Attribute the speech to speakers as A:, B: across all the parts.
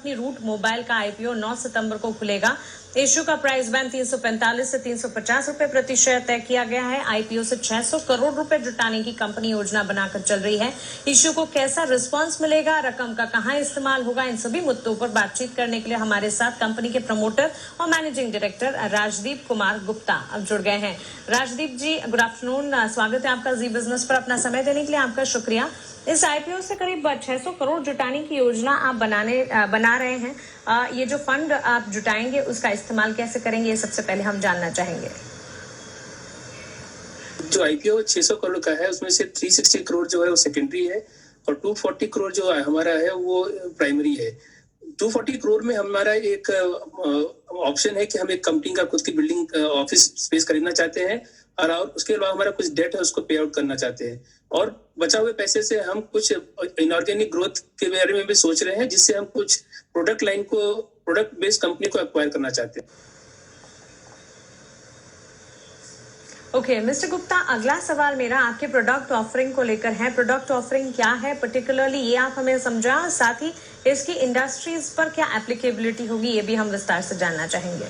A: Company root mobile का IPO 9 सितंबर को खुलेगा। इश्यू का प्राइस बैंड 345 से 350 रुपए प्रति शेयर तय किया गया है। आईपीओ से 600 करोड़ रुपए जुटाने की कंपनी योजना बनाकर चल रही है। इश्यू को कैसा रिस्पांस मिलेगा, रकम का कहां इस्तेमाल होगा, इन सभी मुद्दों पर बातचीत करने के लिए हमारे साथ कंपनी के प्रमोटर और मैनेजिंग डायरेक्टर राजदीप कुमार गुप्ता अब जुड़ गए हैं। राजदीप जी, गुड आफ्टरनून। स्वागत है आपका जी बिजनेस पर। अपना समय देने के लिए आपका शुक्रिया। इस आईपीओ से करीब 600 करोड़ जुटाने की योजना आप बना रहे हैं। ये जो फंड आप जुटाएंगे उसका इस्तेमाल कैसे करेंगे, ये सबसे पहले हम जानना चाहेंगे।
B: जो आईपीओ 600 करोड़ का है उसमें से 360 करोड़ जो है वो सेकेंडरी है और 240 करोड़ जो हमारा है वो प्राइमरी है। 240 करोड़ में हमारा एक ऑप्शन है कि हम एक कंपनी का खुद की बिल्डिंग ऑफिस स्पेस खरीदना चाहते हैं और उसके अलावा हमारा कुछ डेट है उसको पे आउट करना चाहते हैं और बचा हुए पैसे से हम कुछ इनऑर्गेनिक ग्रोथ के बारे में भी सोच रहे हैं, जिससे हम कुछ प्रोडक्ट बेस्ड कंपनी को एक्वायर करना चाहते हैं।
A: ओके मिस्टर गुप्ता, अगला सवाल मेरा आपके प्रोडक्ट ऑफरिंग को लेकर है। प्रोडक्ट ऑफरिंग क्या है पर्टिकुलरली, ये आप हमें समझा, साथ ही इसकी इंडस्ट्रीज पर क्या एप्लीकेबिलिटी होगी ये भी हम विस्तार से जानना चाहेंगे।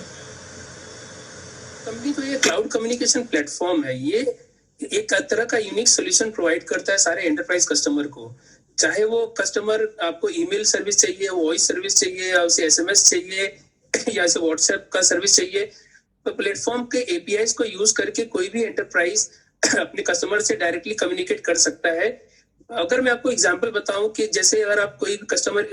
B: कंपनी तो ये क्लाउड कम्युनिकेशन प्लेटफॉर्म है। ये एक तरह का यूनिक सॉल्यूशन प्रोवाइड करता है सारे एंटरप्राइज कस्टमर को। चाहे वो कस्टमर आपको ईमेल सर्विस चाहिए, वॉइस सर्विस चाहिए, या उसे एसएमएस चाहिए या उसे व्हाट्सएप का सर्विस चाहिए, तो प्लेटफॉर्म के एपीआईज को यूज करके कोई भी एंटरप्राइज अपने कस्टमर से डायरेक्टली कम्युनिकेट कर सकता है। अगर मैं आपको एग्जांपल बताऊं कि जैसे अगर आप कोई कस्टमर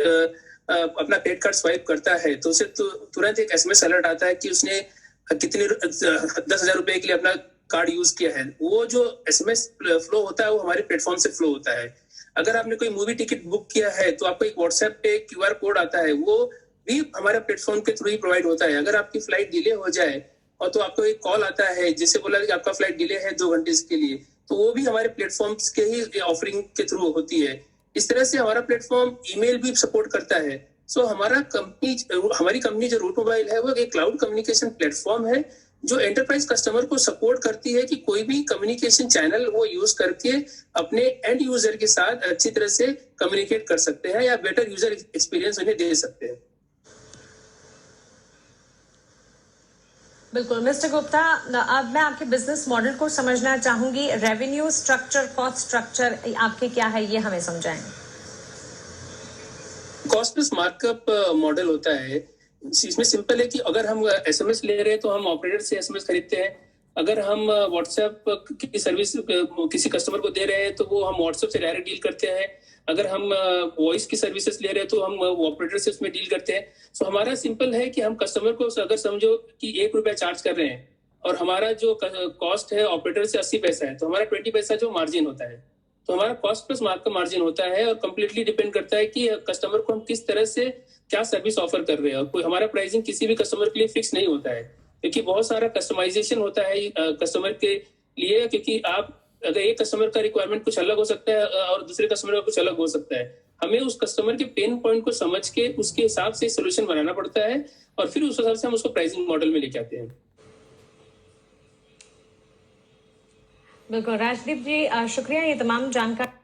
B: अपना क्रेडिट कार्ड स्वाइप करता है तो उसे तुरंत एक एसएमएस अलर्ट आता है कि उसने कितने 10,000 रुपए के लिए अपना कार्ड यूज किया है। वो जो एसएमएस फ्लो होता है वो हमारे प्लेटफॉर्म से फ्लो होता है। अगर आपने कोई मूवी टिकट बुक किया है तो आपको एक व्हाट्सएप पे क्यूआर कोड आता है, वो भी हमारे प्लेटफॉर्म के थ्रू ही प्रोवाइड होता है। अगर आपकी फ्लाइट डिले हो जाए और तो आपको एक कॉल आता है जिससे बोला कि आपका फ्लाइट डिले है 2 घंटे के लिए, तो वो भी हमारे प्लेटफॉर्म्स के ही ऑफरिंग के थ्रू होती है। इस तरह से हमारा प्लेटफॉर्म ईमेल भी सपोर्ट करता है। सो हमारी कंपनी जो रूट मोबाइल है वो एक क्लाउड कम्युनिकेशन प्लेटफॉर्म है जो एंटरप्राइज कस्टमर को सपोर्ट करती है कि कोई भी कम्युनिकेशन चैनल वो यूज करके अपने एंड यूजर के साथ अच्छी तरह से कम्युनिकेट कर सकते हैं या बेटर यूजर एक्सपीरियंस उन्हें दे सकते हैं।
A: बिल्कुल मिस्टर गुप्ता, अब मैं आपके बिजनेस मॉडल को समझना चाहूंगी। रेवेन्यू स्ट्रक्चर, कॉस्ट स्ट्रक्चर आपके क्या है, ये हमें समझाएं।
B: कॉस्ट प्लस मार्कअप मॉडल होता है। इसमें सिंपल है कि अगर हम एसएमएस ले रहे हैं तो हम ऑपरेटर से एसएमएस खरीदते हैं। अगर हम व्हाट्सएप की सर्विस किसी कस्टमर को दे रहे हैं तो वो हम व्हाट्सएप से डायरेक्ट डील करते हैं। अगर हम वॉइस की सर्विसेज ले रहे हैं तो हम ऑपरेटर से उसमें डील करते हैं। सो हमारा सिंपल है कि हम कस्टमर को अगर समझो कि 1 रुपया चार्ज कर रहे हैं और हमारा जो कॉस्ट है ऑपरेटर से 80 पैसा है, तो हमारा 20 पैसा जो मार्जिन होता है, तो हमारा कॉस्ट प्लस मार्कअप मार्जिन होता है और कंप्लीटली डिपेंड करता है कि कस्टमर को हम किस तरह से क्या सर्विस ऑफर कर रहे हैं। और कोई हमारा प्राइसिंग किसी भी कस्टमर के लिए फिक्स नहीं होता है, क्योंकि बहुत सारा कस्टमाइजेशन होता है कस्टमर के लिए। क्योंकि आप अगर एक कस्टमर का रिक्वायरमेंट कुछ अलग हो सकता है और दूसरे कस्टमर का कुछ अलग हो सकता है, हमें उस कस्टमर के पेन पॉइंट को समझ के उसके हिसाब से सोल्यूशन बनाना पड़ता है और फिर उस हिसाब से हम उसको प्राइसिंग मॉडल में लेके आते हैं।
A: बिल्कुल राजदीप जी, शुक्रिया ये तमाम जानकारी